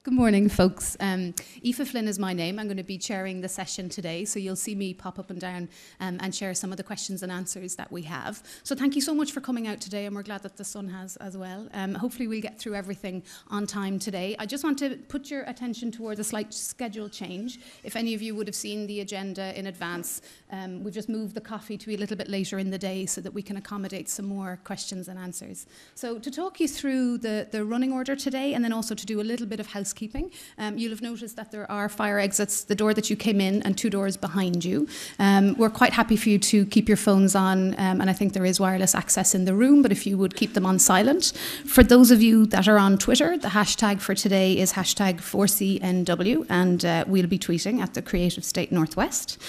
Good morning, folks. Aoife Flynn is my name. I'm going to be chairing the session today, so you'll see me pop up and down and share some of the questions and answers that we have. So thank you so much for coming out today, and we're glad that the sun has as well. Hopefully we'll get through everything on time today. I just want to put your attention towards a slight schedule change. If any of you would have seen the agenda in advance, we've just moved the coffee to be a little bit later in the day so that we can accommodate some more questions and answers. So to talk you through the running order today, and then also to do a little bit of housekeeping, you'll have noticed that there are fire exits, the door that you came in and two doors behind you. We're quite happy for you to keep your phones on, and I think there is wireless access in the room, but if you would keep them on silent. For those of you that are on Twitter, the hashtag for today is hashtag 4CNW, and we'll be tweeting at the Creative State Northwest.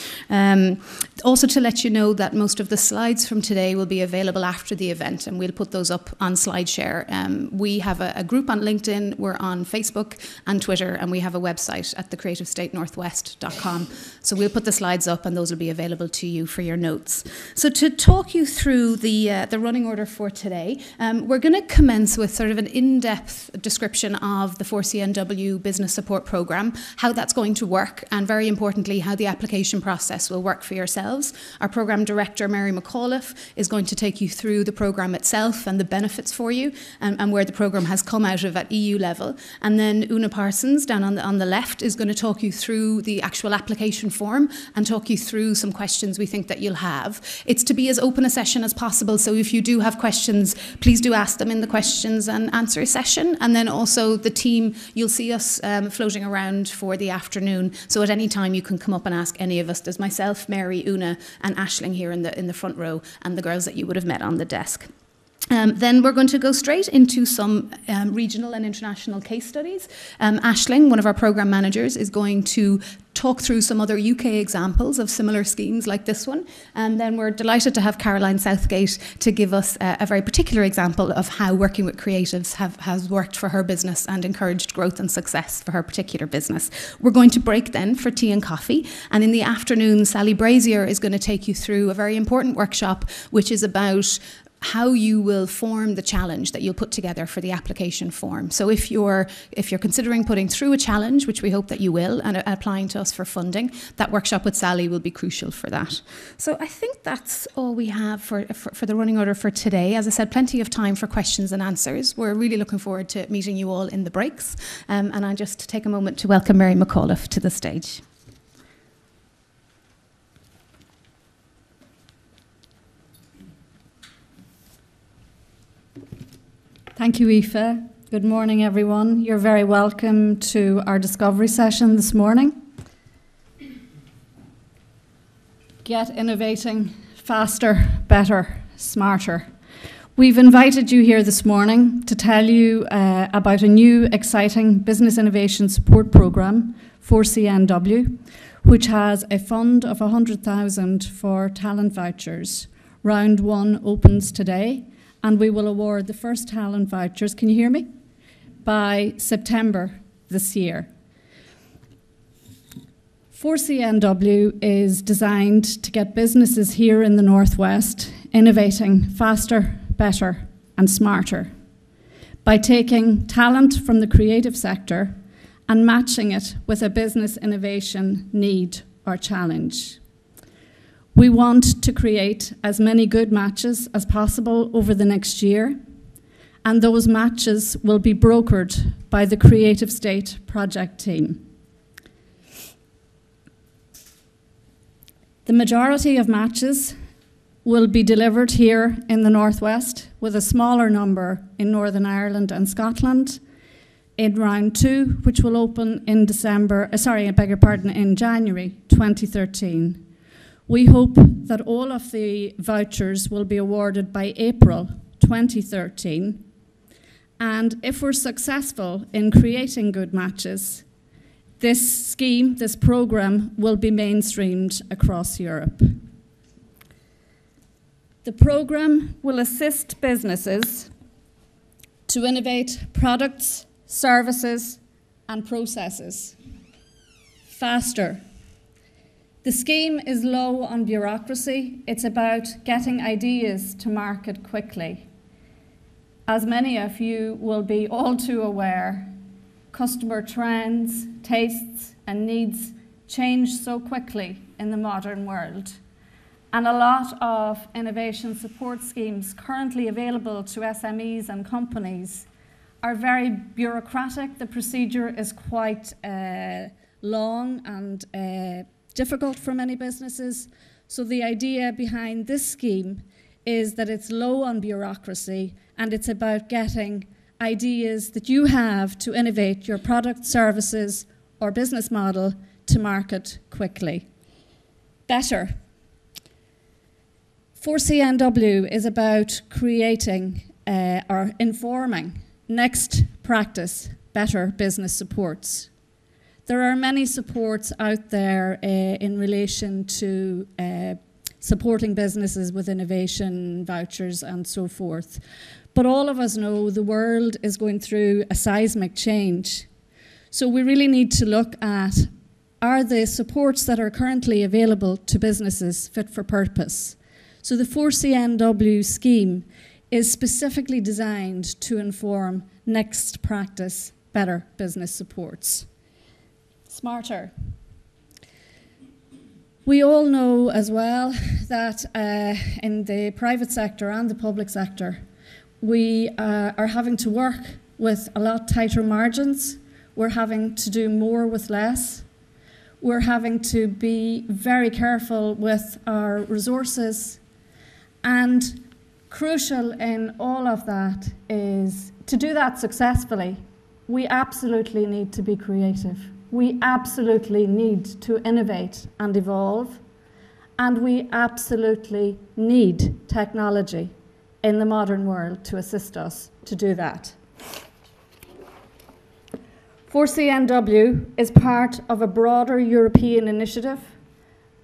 Also to let you know that most of the slides from today will be available after the event, and we'll put those up on SlideShare. We have a group on LinkedIn, we're on Facebook and Twitter, and we have a website at thecreativestatenorthwest.com. So we'll put the slides up, and those will be available to you for your notes. So to talk you through the running order for today, we're going to commence with sort of an in-depth description of the 4CNW Business Support Programme, how that's going to work, and very importantly, how the application process will work for yourselves. Our Programme Director, Mary McAuliffe, is going to take you through the programme itself and the benefits for you, and where the programme has come out of at EU level. And then Una Parsons, down on the left, is going to talk you through the actual application form and talk you through some questions we think that you'll have. It's to be as open a session as possible, so if you do have questions, please do ask them in the questions and answer session. And then also the team, you'll see us floating around for the afternoon, so at any time you can come up and ask any of us. There's myself, Mary, Una and Aisling here in the front row, and the girls that you would have met on the desk. Then we're going to go straight into some regional and international case studies. Aisling, one of our programme managers, is going to talk through some other UK examples of similar schemes like this one. And then we're delighted to have Caroline Southgate to give us a very particular example of how working with creatives has worked for her business and encouraged growth and success for her particular business. We're going to break then for tea and coffee. And in the afternoon, Sally Brazier is going to take you through a very important workshop, which is about how you will form the challenge that you'll put together for the application form. So if you're considering putting through a challenge, which we hope that you will, and applying to us for funding, that workshop with Sally will be crucial for that. So I think that's all we have for the running order for today. As I said, plenty of time for questions and answers. We're really looking forward to meeting you all in the breaks. And I just take a moment to welcome Mary McAuliffe to the stage. Thank you, Aoife. Good morning, everyone. You're very welcome to our discovery session this morning. Get innovating faster, better, smarter. We've invited you here this morning to tell you about a new, exciting business innovation support programme, 4CNW, which has a fund of 100,000 for Talent Vouchers. Round 1 opens today, and we will award the first Talent Vouchers, can you hear me? By September this year. 4CNW is designed to get businesses here in the Northwest innovating faster, better and smarter by taking talent from the creative sector and matching it with a business innovation need or challenge. We want to create as many good matches as possible over the next year, and those matches will be brokered by the Creative State project team. The majority of matches will be delivered here in the Northwest, with a smaller number in Northern Ireland and Scotland in round 2, which will open in in January 2013. We hope that all of the vouchers will be awarded by April 2013. And if we're successful in creating good matches, this scheme, this programme, will be mainstreamed across Europe. The programme will assist businesses to innovate products, services, and processes faster. The scheme is low on bureaucracy. It's about getting ideas to market quickly. As many of you will be all too aware, customer trends, tastes, and needs change so quickly in the modern world. And a lot of innovation support schemes currently available to SMEs and companies are very bureaucratic. The procedure is quite long and difficult for many businesses. So the idea behind this scheme is that it's low on bureaucracy, and it's about getting ideas that you have to innovate your product, services, or business model to market quickly. Better. 4CNW is about creating or informing next practice, better business supports. There are many supports out there in relation to supporting businesses with innovation vouchers and so forth. But all of us know the world is going through a seismic change. So we really need to look at, are the supports that are currently available to businesses fit for purpose? So the 4CNW scheme is specifically designed to inform next practice, better business supports. Smarter. We all know as well that in the private sector and the public sector, we are having to work with a lot tighter margins. We're having to do more with less. We're having to be very careful with our resources. And crucial in all of that is, to do that successfully, we absolutely need to be creative. We absolutely need to innovate and evolve. And we absolutely need technology in the modern world to assist us to do that. 4CNW is part of a broader European initiative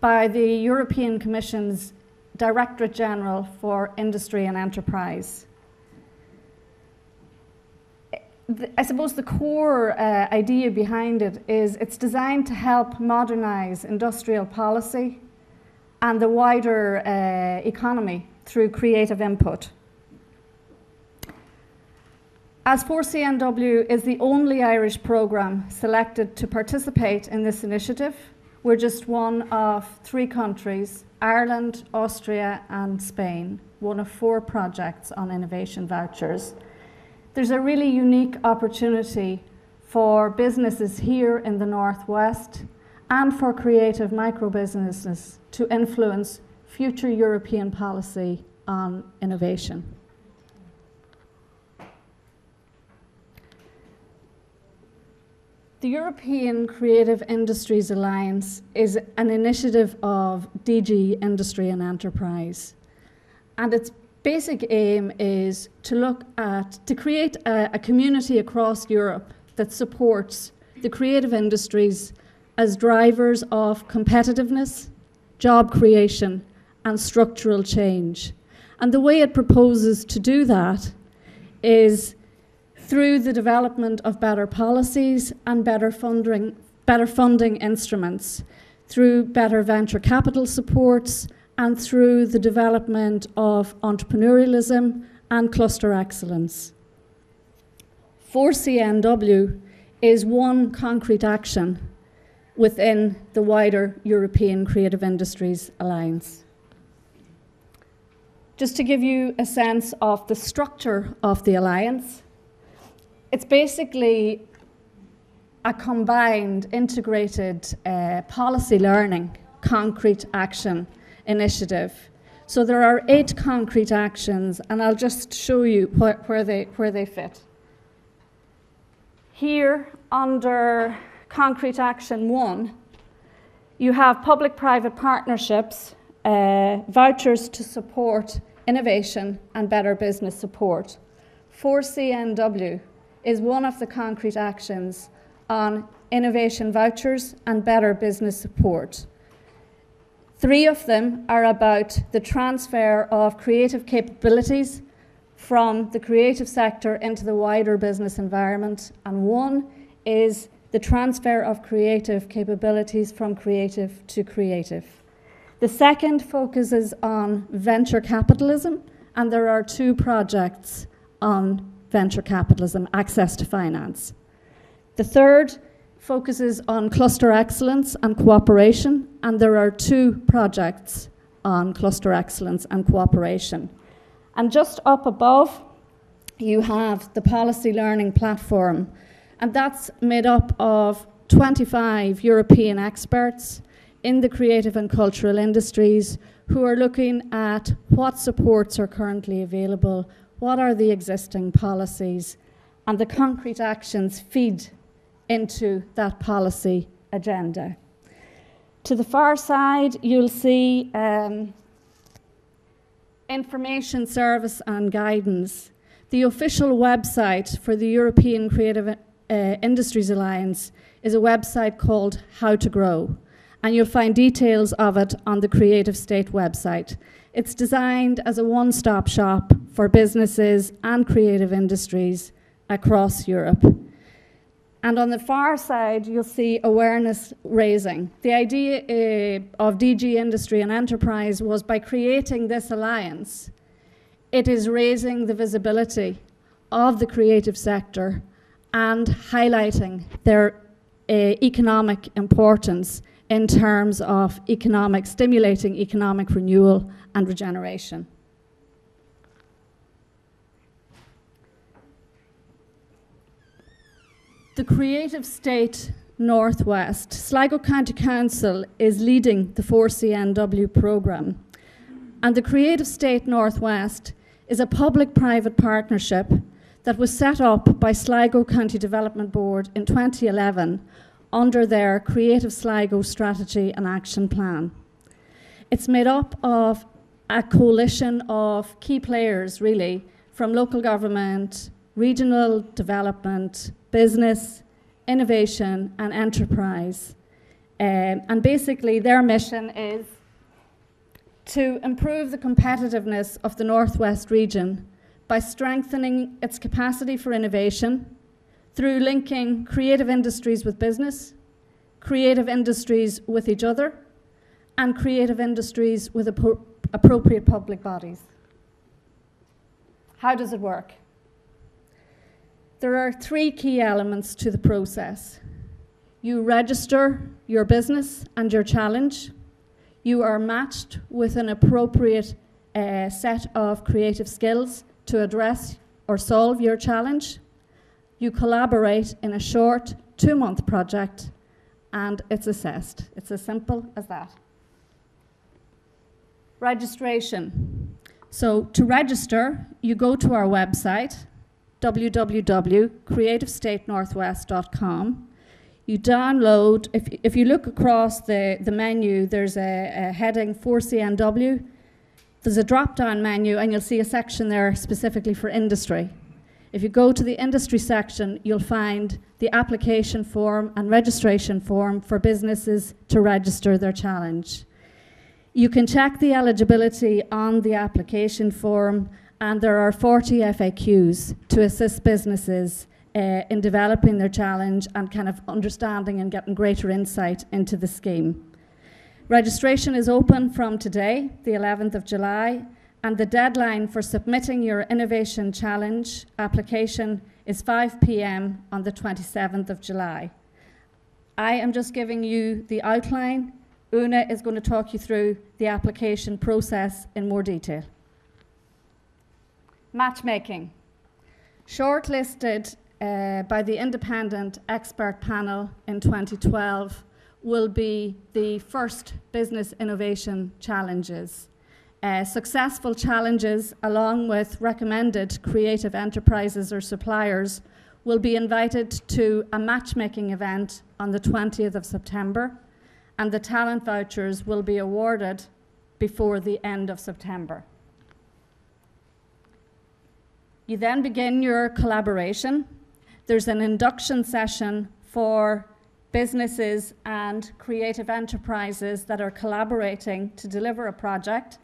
by the European Commission's Directorate General for Industry and Enterprise. I suppose the core idea behind it is it's designed to help modernise industrial policy and the wider economy through creative input. As 4CNW is the only Irish programme selected to participate in this initiative, we're just one of 3 countries, Ireland, Austria and Spain, one of 4 projects on innovation vouchers. There's a really unique opportunity for businesses here in the Northwest and for creative micro-businesses to influence future European policy on innovation. The European Creative Industries Alliance is an initiative of DG Industry and Enterprise, and its basic aim is to create a community across Europe that supports the creative industries as drivers of competitiveness, job creation, and structural change. And the way it proposes to do that is through the development of better policies and better funding instruments, through better venture capital supports, and through the development of entrepreneurialism and cluster excellence. 4CNW is one concrete action within the wider European Creative Industries Alliance. Just to give you a sense of the structure of the alliance, it's basically a combined, integrated policy learning, concrete action initiative. So there are 8 concrete actions, and I'll just show you where they fit. Here, under concrete action 1, you have public-private partnerships, vouchers to support innovation and better business support. 4CNW is one of the concrete actions on innovation vouchers and better business support. 3 of them are about the transfer of creative capabilities from the creative sector into the wider business environment, and 1 is the transfer of creative capabilities from creative to creative. The second focuses on venture capitalism, and there are 2 projects on venture capitalism, access to finance. The third focuses on cluster excellence and cooperation, and there are 2 projects on cluster excellence and cooperation. And just up above, you have the policy learning platform, and that's made up of 25 European experts in the creative and cultural industries who are looking at what supports are currently available, what are the existing policies, and the concrete actions feed into that policy agenda. To the far side, you'll see information, service and guidance. The official website for the European Creative Industries Alliance is a website called How to Grow, and you'll find details of it on the Creative State website. It's designed as a one-stop shop for businesses and creative industries across Europe. And on the far side, you'll see awareness raising. The idea of DG Industry and Enterprise was, by creating this alliance, it is raising the visibility of the creative sector and highlighting their economic importance in terms of stimulating economic renewal and regeneration. The Creative State Northwest, Sligo County Council is leading the 4CNW programme, and the Creative State Northwest is a public-private partnership that was set up by Sligo County Development Board in 2011 under their Creative Sligo Strategy and Action Plan. It's made up of a coalition of key players, really, from local government, regional development, business, innovation and enterprise. And basically their mission is to improve the competitiveness of the Northwest region by strengthening its capacity for innovation through linking creative industries with business, creative industries with each other, and creative industries with appropriate public bodies. How does it work? There are 3 key elements to the process. You register your business and your challenge. You are matched with an appropriate set of creative skills to address or solve your challenge. You collaborate in a short 2-month project, and it's assessed. It's as simple as that. Registration. So to register, you go to our website, www.creativestatenorthwest.com. You download, if you look across the menu, there's a heading 4CNW. There's a drop-down menu, and you'll see a section there specifically for industry. If you go to the industry section, you'll find the application form and registration form for businesses to register their challenge. You can check the eligibility on the application form, and there are 40 FAQs to assist businesses in developing their challenge and kind of understanding and getting greater insight into the scheme. Registration is open from today, the 11th of July, and the deadline for submitting your Innovation Challenge application is 5 p.m. on the 27th of July. I am just giving you the outline. Una is going to talk you through the application process in more detail. Matchmaking. Shortlisted by the independent expert panel in 2012 will be the first business innovation challenges. Successful challenges, along with recommended creative enterprises or suppliers, will be invited to a matchmaking event on the 20th of September, and the Talent Vouchers will be awarded before the end of September. You then begin your collaboration. There's an induction session for businesses and creative enterprises that are collaborating to deliver a project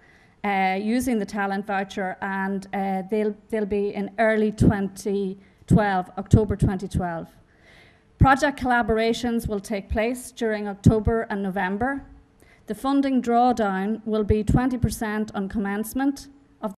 using the Talent Voucher, and they'll be in early 2012, October 2012. Project collaborations will take place during October and November. The funding drawdown will be 20% on commencement